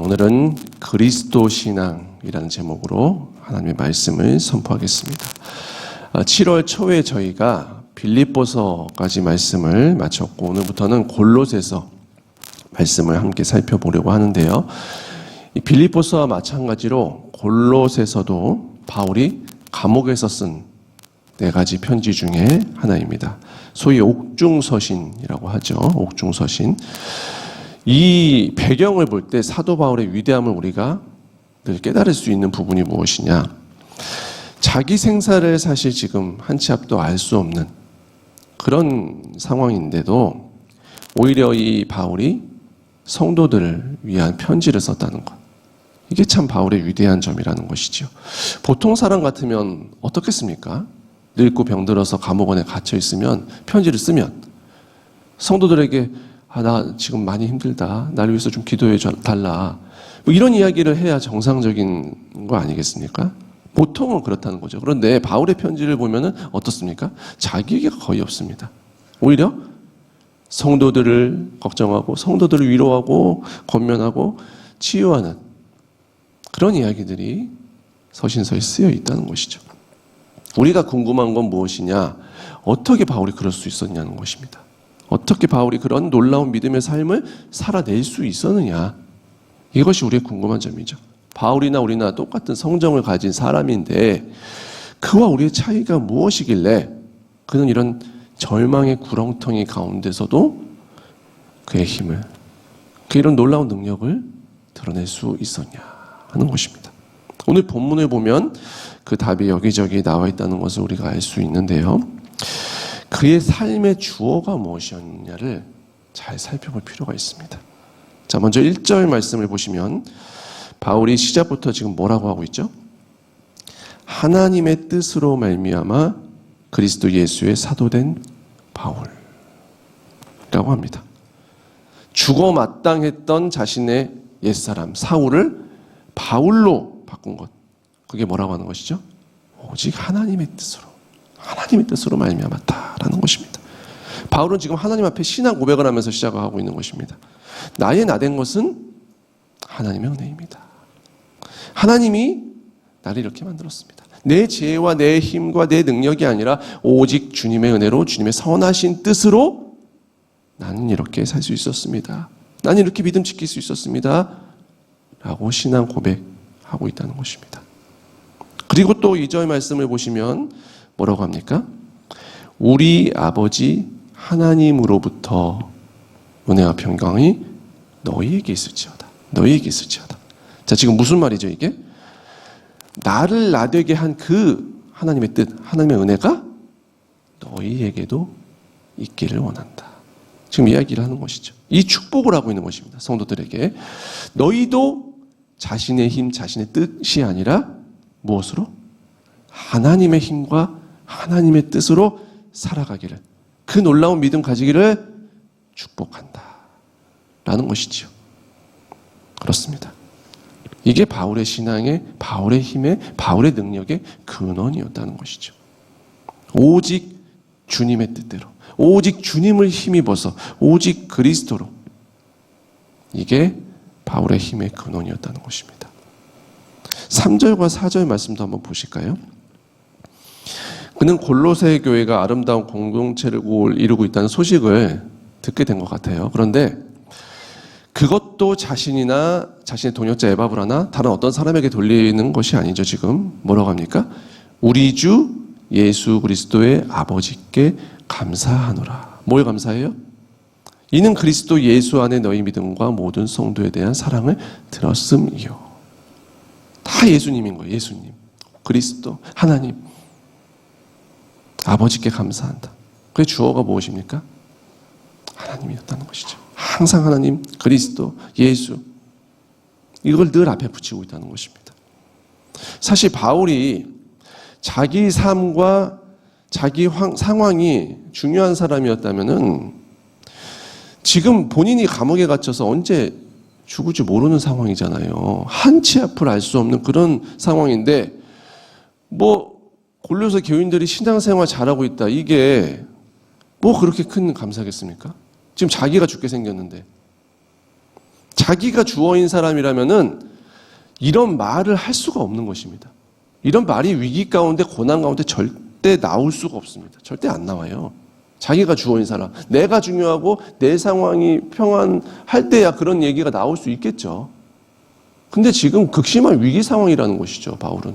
오늘은 그리스도 신앙이라는 제목으로 하나님의 말씀을 선포하겠습니다. 7월 초에 저희가 빌립보서까지 말씀을 마쳤고 오늘부터는 골로새서 말씀을 함께 살펴보려고 하는데요. 이 빌립보서와 마찬가지로 골로새서도 바울이 감옥에서 쓴 4가지 편지 중에 하나입니다. 소위 옥중서신이라고 하죠. 옥중서신. 이 배경을 볼 때 사도 바울의 위대함을 우리가 늘 깨달을 수 있는 부분이 무엇이냐. 자기 생사를 사실 지금 한 치 앞도 알 수 없는 그런 상황인데도 오히려 이 바울이 성도들을 위한 편지를 썼다는 것. 이게 참 바울의 위대한 점이라는 것이죠. 보통 사람 같으면 어떻겠습니까? 늙고 병들어서 감옥원에 갇혀 있으면 편지를 쓰면 성도들에게 나 지금 많이 힘들다. 나를 위해서 좀 기도해 달라. 뭐 이런 이야기를 해야 정상적인 거 아니겠습니까? 보통은 그렇다는 거죠. 그런데 바울의 편지를 보면은 어떻습니까? 자기 얘기가 거의 없습니다. 오히려 성도들을 걱정하고 성도들을 위로하고 권면하고 치유하는 그런 이야기들이 서신서에 쓰여 있다는 것이죠. 우리가 궁금한 건 무엇이냐? 어떻게 바울이 그럴 수 있었냐는 것입니다. 어떻게 바울이 그런 놀라운 믿음의 삶을 살아낼 수 있었느냐? 이것이 우리의 궁금한 점이죠. 바울이나 우리나 똑같은 성정을 가진 사람인데 그와 우리의 차이가 무엇이길래 그는 이런 절망의 구렁텅이 가운데서도 그의 힘을, 이런 놀라운 능력을 드러낼 수 있었냐 하는 것입니다. 오늘 본문을 보면 그 답이 여기저기 나와 있다는 것을 우리가 알 수 있는데요. 그의 삶의 주어가 무엇이었냐를 잘 살펴볼 필요가 있습니다. 자, 먼저 1절 말씀을 보시면 바울이 시작부터 지금 뭐라고 하고 있죠? 하나님의 뜻으로 말미암아 그리스도 예수의 사도된 바울이라고 합니다. 죽어 마땅했던 자신의 옛사람 사울을 바울로 바꾼 것. 그게 뭐라고 하는 것이죠? 오직 하나님의 뜻으로 말미암았다라는 것입니다. 바울은 지금 하나님 앞에 신앙 고백을 하면서 시작하고 있는 것입니다. 나의 나된 것은 하나님의 은혜입니다. 하나님이 나를 이렇게 만들었습니다. 내 지혜와 내 힘과 내 능력이 아니라 오직 주님의 은혜로 주님의 선하신 뜻으로 나는 이렇게 살 수 있었습니다. 나는 이렇게 믿음 지킬 수 있었습니다. 라고 신앙 고백하고 있다는 것입니다. 그리고 또 2절 말씀을 보시면 뭐라고 합니까? 우리 아버지 하나님으로부터 은혜와 평강이 너희에게 있을지어다. 자, 지금 무슨 말이죠, 이게? 나를 나되게 한 그 하나님의 뜻, 하나님의 은혜가 너희에게도 있기를 원한다. 지금 이야기를 하는 것이죠. 이 축복을 하고 있는 것입니다. 성도들에게. 너희도 자신의 힘, 자신의 뜻이 아니라 무엇으로? 하나님의 힘과 하나님의 뜻으로 살아가기를, 그 놀라운 믿음 가지기를 축복한다 라는 것이지요. 그렇습니다. 이게 바울의 신앙의, 바울의 힘의, 바울의 능력의 근원이었다는 것이죠. 오직 주님의 뜻대로, 오직 주님을 힘입어서, 오직 그리스도로. 이게 바울의 힘의 근원이었다는 것입니다. 3절과 4절 말씀도 한번 보실까요? 그는 골로새 교회가 아름다운 공동체를 이루고 있다는 소식을 듣게 된 것 같아요. 그런데 그것도 자신이나 자신의 동역자 에바브라나 다른 어떤 사람에게 돌리는 것이 아니죠. 지금 뭐라고 합니까? 우리 주 예수 그리스도의 아버지께 감사하노라. 뭘 감사해요? 이는 그리스도 예수 안에 너희 믿음과 모든 성도에 대한 사랑을 들었음이요. 다 예수님인 거예요. 예수님, 그리스도, 하나님, 아버지께 감사한다. 그의 주어가 무엇입니까? 하나님이었다는 것이죠. 항상 하나님, 그리스도, 예수, 이걸 늘 앞에 붙이고 있다는 것입니다. 사실 바울이 자기 삶과 자기 상황이 중요한 사람이었다면은 지금 본인이 감옥에 갇혀서 언제 죽을지 모르는 상황이잖아요. 한 치 앞을 알 수 없는 그런 상황인데 골로새 교인들이 신앙생활 잘하고 있다. 이게 뭐 그렇게 큰 감사겠습니까? 지금 자기가 죽게 생겼는데 자기가 주어인 사람이라면은 이런 말을 할 수가 없는 것입니다. 이런 말이 위기 가운데, 고난 가운데 절대 나올 수가 없습니다. 절대 안 나와요. 자기가 주어인 사람, 내가 중요하고 내 상황이 평안할 때야 그런 얘기가 나올 수 있겠죠. 근데 지금 극심한 위기 상황이라는 것이죠, 바울은.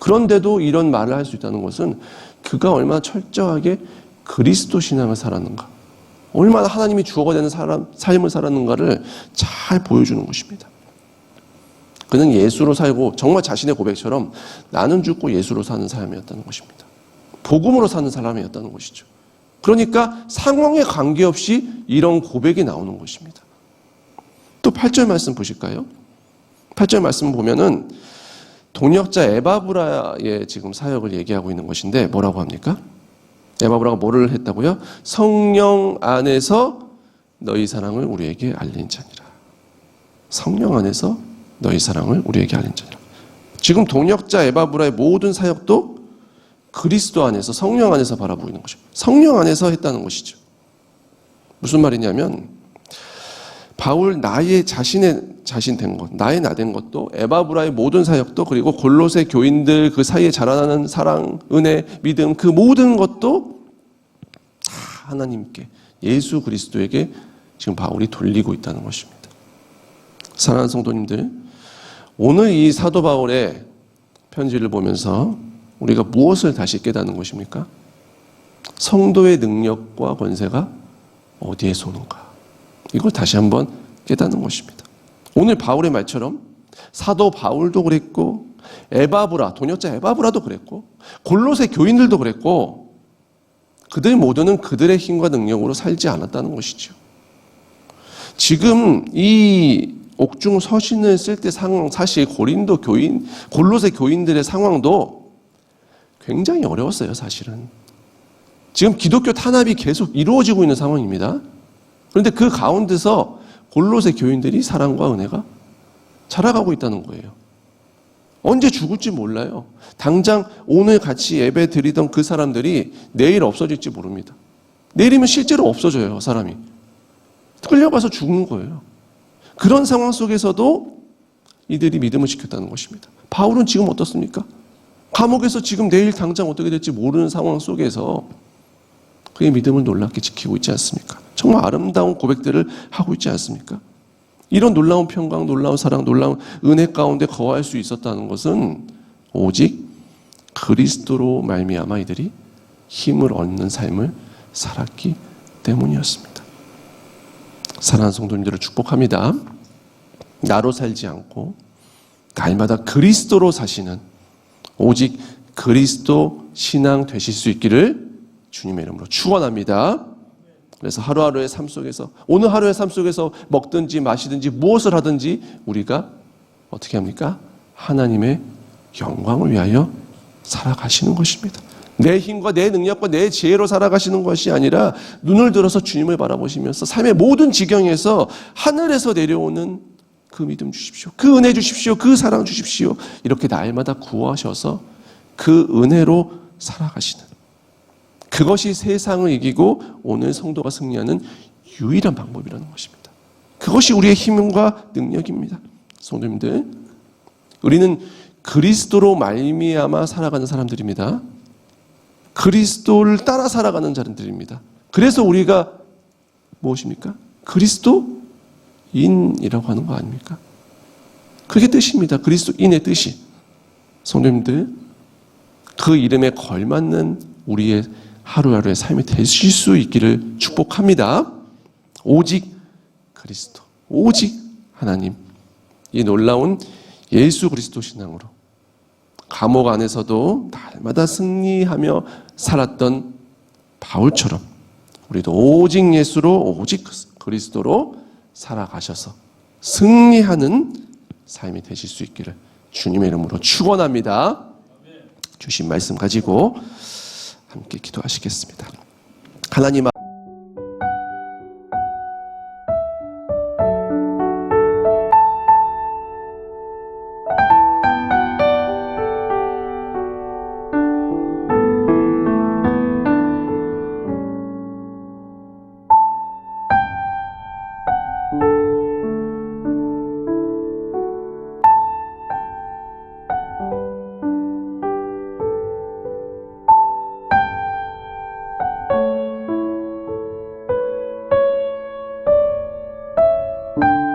그런데도 이런 말을 할 수 있다는 것은 그가 얼마나 철저하게 그리스도 신앙을 살았는가, 얼마나 하나님이 주어가 되는 삶을 살았는가를 잘 보여주는 것입니다. 그는 예수로 살고 정말 자신의 고백처럼 나는 죽고 예수로 사는 사람이었다는 것입니다. 복음으로 사는 사람이었다는 것이죠. 그러니까 상황에 관계없이 이런 고백이 나오는 것입니다. 또 8절 말씀 보실까요? 8절 말씀 보면은 동역자 에바브라의 지금 사역을 얘기하고 있는 것인데 뭐라고 합니까? 에바브라가 뭐를 했다고요? 성령 안에서 너희 사랑을 우리에게 알린 자니라. 성령 안에서 너희 사랑을 우리에게 알린 자니라. 지금 동역자 에바브라의 모든 사역도 그리스도 안에서, 성령 안에서 바라보이는 것이죠. 성령 안에서 했다는 것이죠. 무슨 말이냐면 바울 나의 자신 된 것, 나의 나 된 것도, 에바브라의 모든 사역도, 그리고 골로새 교인들 그 사이에 자라나는 사랑, 은혜, 믿음, 그 모든 것도 다 하나님께, 예수 그리스도에게 지금 바울이 돌리고 있다는 것입니다. 사랑하는 성도님들, 오늘 이 사도 바울의 편지를 보면서 우리가 무엇을 다시 깨닫는 것입니까? 성도의 능력과 권세가 어디에서 오는가? 이걸 다시 한번 깨닫는 것입니다. 오늘 바울의 말처럼 사도 바울도 그랬고, 에바브라, 동역자 에바브라도 그랬고, 골로새 교인들도 그랬고, 그들 모두는 그들의 힘과 능력으로 살지 않았다는 것이죠. 지금 이 옥중 서신을 쓸 때 상황, 사실 고린도 교인, 골로새 교인들의 상황도 굉장히 어려웠어요, 사실은. 지금 기독교 탄압이 계속 이루어지고 있는 상황입니다. 그런데 그 가운데서 골로새 교인들이 사랑과 은혜가 자라가고 있다는 거예요. 언제 죽을지 몰라요. 당장 오늘 같이 예배 드리던 그 사람들이 내일 없어질지 모릅니다. 내일이면 실제로 없어져요, 사람이. 끌려가서 죽는 거예요. 그런 상황 속에서도 이들이 믿음을 지켰다는 것입니다. 바울은 지금 어떻습니까? 감옥에서 지금 내일 당장 어떻게 될지 모르는 상황 속에서 그의 믿음을 놀랍게 지키고 있지 않습니까? 정말 아름다운 고백들을 하고 있지 않습니까? 이런 놀라운 평강, 놀라운 사랑, 놀라운 은혜 가운데 거할 수 있었다는 것은 오직 그리스도로 말미암아 이들이 힘을 얻는 삶을 살았기 때문이었습니다. 사랑하는 성도님들을 축복합니다. 나로 살지 않고 날마다 그리스도로 사시는 오직 그리스도 신앙 되실 수 있기를 주님의 이름으로 축원합니다. 그래서 하루하루의 삶 속에서, 오늘 하루의 삶 속에서 먹든지 마시든지 무엇을 하든지 우리가 어떻게 합니까? 하나님의 영광을 위하여 살아가시는 것입니다. 내 힘과 내 능력과 내 지혜로 살아가시는 것이 아니라 눈을 들어서 주님을 바라보시면서 삶의 모든 지경에서 하늘에서 내려오는 그 믿음 주십시오. 그 은혜 주십시오. 그 사랑 주십시오. 이렇게 날마다 구하셔서 그 은혜로 살아가시는, 그것이 세상을 이기고 오늘 성도가 승리하는 유일한 방법이라는 것입니다. 그것이 우리의 힘과 능력입니다. 성도님들, 우리는 그리스도로 말미암아 살아가는 사람들입니다. 그리스도를 따라 살아가는 자들입니다. 그래서 우리가 무엇입니까? 그리스도인이라고 하는 거 아닙니까? 그게 뜻입니다. 그리스도인의 뜻이. 성도님들, 그 이름에 걸맞는 우리의 하루하루의 삶이 되실 수 있기를 축복합니다. 오직 그리스도, 오직 하나님, 이 놀라운 예수 그리스도 신앙으로 감옥 안에서도 날마다 승리하며 살았던 바울처럼 우리도 오직 예수로, 오직 그리스도로 살아가셔서 승리하는 삶이 되실 수 있기를 주님의 이름으로 축원합니다. 주신 말씀 가지고 함께 기도하시겠습니다. 하나님 네.